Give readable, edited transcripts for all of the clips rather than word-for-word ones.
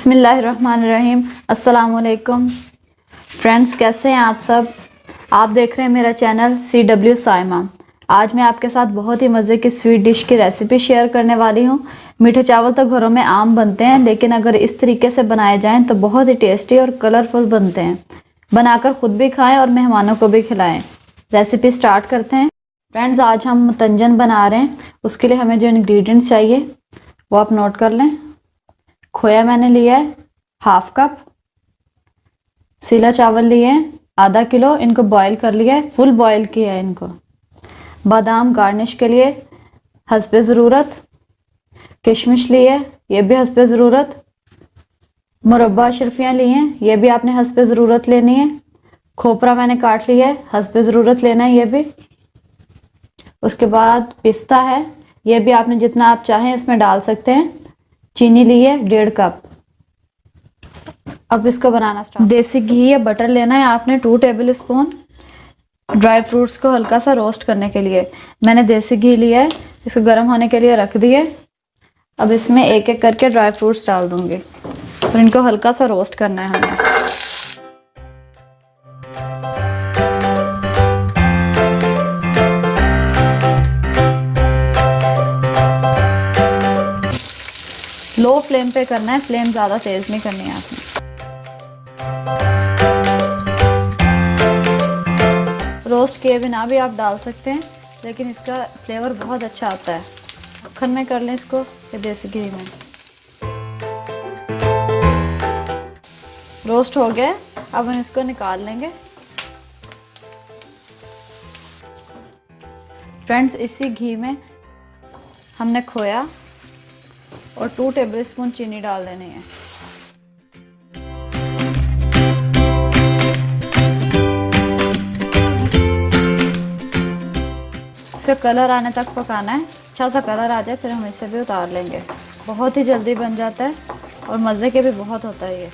बिस्मिल्लाहिर्रहमानिर्रहीम। अस्सलाम वालेकुम फ्रेंड्स, कैसे हैं आप सब। आप देख रहे हैं मेरा चैनल CW साइमा। आज मैं आपके साथ बहुत ही मज़े की स्वीट डिश की रेसिपी शेयर करने वाली हूँ। मीठे चावल तो घरों में आम बनते हैं, लेकिन अगर इस तरीके से बनाए जाएं तो बहुत ही टेस्टी और कलरफुल बनते हैं। बनाकर ख़ुद भी खाएँ और मेहमानों को भी खिलाएँ। रेसिपी स्टार्ट करते हैं। फ्रेंड्स, आज हम मतंजन बना रहे हैं। उसके लिए हमें जो इंग्रेडिएंट्स चाहिए वो आप नोट कर लें। खोया मैंने लिया है हाफ कप, सीला चावल लिए हैं आधा किलो, इनको बॉईल कर लिया है, फुल बॉईल किया है इनको। बादाम गार्निश के लिए हस्बे ज़रूरत, किशमिश लिए है ये भी हस्बे ज़रूरत, मुरब्बा अशरफियाँ ली हैं ये भी आपने हस्बे ज़रूरत लेनी है। खोपरा मैंने काट लिया है, हस्बे ज़रूरत लेना है ये भी। उसके बाद पिस्ता है, ये भी आपने जितना आप चाहें इसमें डाल सकते हैं। चीनी ली है 1.5 कप। अब इसको बनाना स्टार्ट। देसी घी या बटर लेना है आपने 2 टेबल स्पून। ड्राई फ्रूट्स को हल्का सा रोस्ट करने के लिए मैंने देसी घी लिया है, इसको गर्म होने के लिए रख दिए। अब इसमें एक एक करके ड्राई फ्रूट्स डाल दूंगी और इनको हल्का सा रोस्ट करना है हमें। लो फ्लेम पे करना है, फ्लेम ज़्यादा तेज़ नहीं करनी है आपने। रोस्ट किए बिना भी आप डाल सकते हैं, लेकिन इसका फ्लेवर बहुत अच्छा आता है। मक्खन में कर लें इसको या देसी घी में। रोस्ट हो गए, अब हम इसको निकाल लेंगे। फ्रेंड्स, इसी घी में हमने खोया और 2 टेबल स्पून चीनी डाल देनी है। इसका कलर आने तक पकाना है। अच्छा सा कलर आ जाए फिर हम इसे भी उतार लेंगे। बहुत ही जल्दी बन जाता है और मज़े के भी बहुत होता है ये।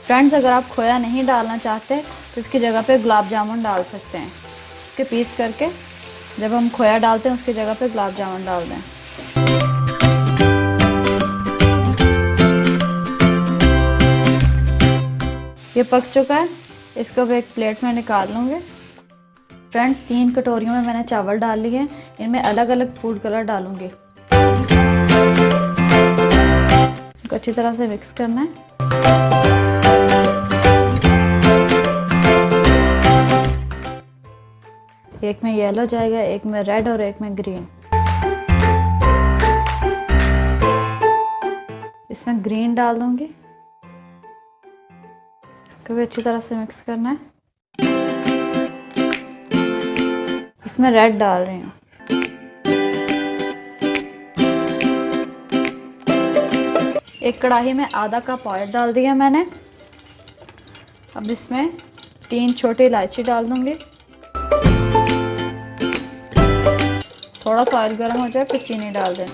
फ्रेंड्स, अगर आप खोया नहीं डालना चाहते तो इसकी जगह पे गुलाब जामुन डाल सकते हैं। इसके पीस करके जब हम खोया डालते हैं उसकी जगह पे गुलाब जामुन डाल दें। ये पक चुका है, इसको अब एक प्लेट में निकाल लूँगी। फ्रेंड्स, 3 कटोरियों में मैंने चावल डाल लिए हैं, इनमें अलग अलग फूड कलर डालूँगी। इनको अच्छी तरह से मिक्स करना है। एक में येलो जाएगा, एक में रेड और एक में ग्रीन। इसमें ग्रीन डाल दूंगी। इसको भी अच्छी तरह से मिक्स करना है। इसमें रेड डाल रही हूँ। एक कढ़ाई में आधा कप ऑयल डाल दिया मैंने। अब इसमें 3 छोटी इलायची डाल दूंगी। थोड़ा सा ऑयल गर्म हो जाए फिर चीनी डाल दें।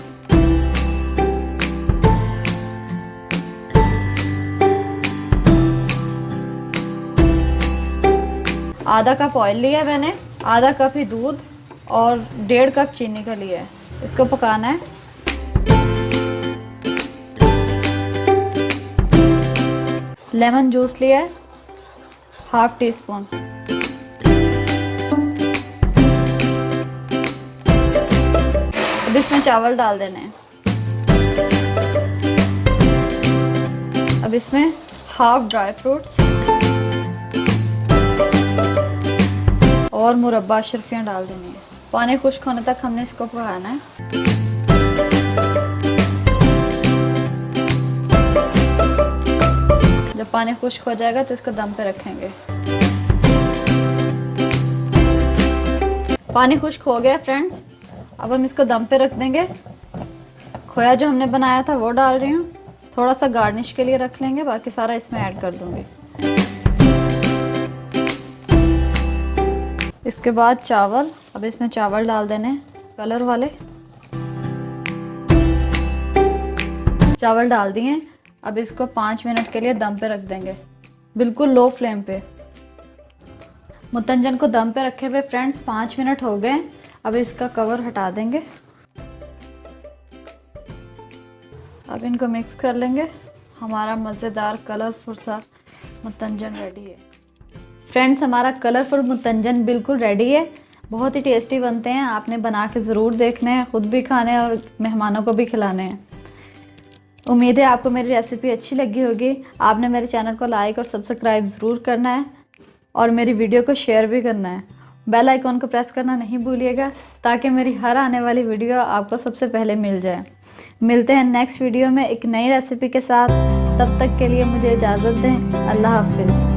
आधा कप ऑयल लिया है मैंने, आधा कप ही दूध और 1.5 कप चीनी का लिया है। इसको पकाना है। लेमन जूस लिया है ½ टीस्पून। अब इसमें चावल डाल देने हैं। अब इसमें हाफ ड्राई फ्रूट्स और मुरब्बा अशरफियाँ डाल देनी है। पानी खुश्क होने तक हमने इसको पकाना है। जब पानी खुश्क हो जाएगा तो इसको दम पे रखेंगे। पानी खुश्क हो गया फ्रेंड्स, अब हम इसको दम पे रख देंगे। खोया जो हमने बनाया था वो डाल रही हूँ। थोड़ा सा गार्निश के लिए रख लेंगे, बाकी सारा इसमें ऐड कर दूंगी। इसके बाद चावल, अब इसमें चावल डाल देने कलर वाले। चावल डाल दिए। अब इसको 5 मिनट के लिए दम पे रख देंगे, बिल्कुल लो फ्लेम पे। मुतंजन को दम पे रखे हुए फ्रेंड्स 5 मिनट हो गए। अब इसका कवर हटा देंगे। अब इनको मिक्स कर लेंगे। हमारा मज़ेदार कलरफुल सा मुतंजन रेडी है। फ्रेंड्स, हमारा कलरफुल मुतंजन बिल्कुल रेडी है। बहुत ही टेस्टी बनते हैं। आपने बना के ज़रूर देखने हैं, ख़ुद भी खाने हैं और मेहमानों को भी खिलाने हैं। उम्मीद है आपको मेरी रेसिपी अच्छी लगी होगी। आपने मेरे चैनल को लाइक और सब्सक्राइब ज़रूर करना है और मेरी वीडियो को शेयर भी करना है। बेल आइकॉन को प्रेस करना नहीं भूलिएगा ताकि मेरी हर आने वाली वीडियो आपको सबसे पहले मिल जाए। मिलते हैं नेक्स्ट वीडियो में एक नई रेसिपी के साथ। तब तक के लिए मुझे इजाज़त दें। अल्लाह हाफिज़।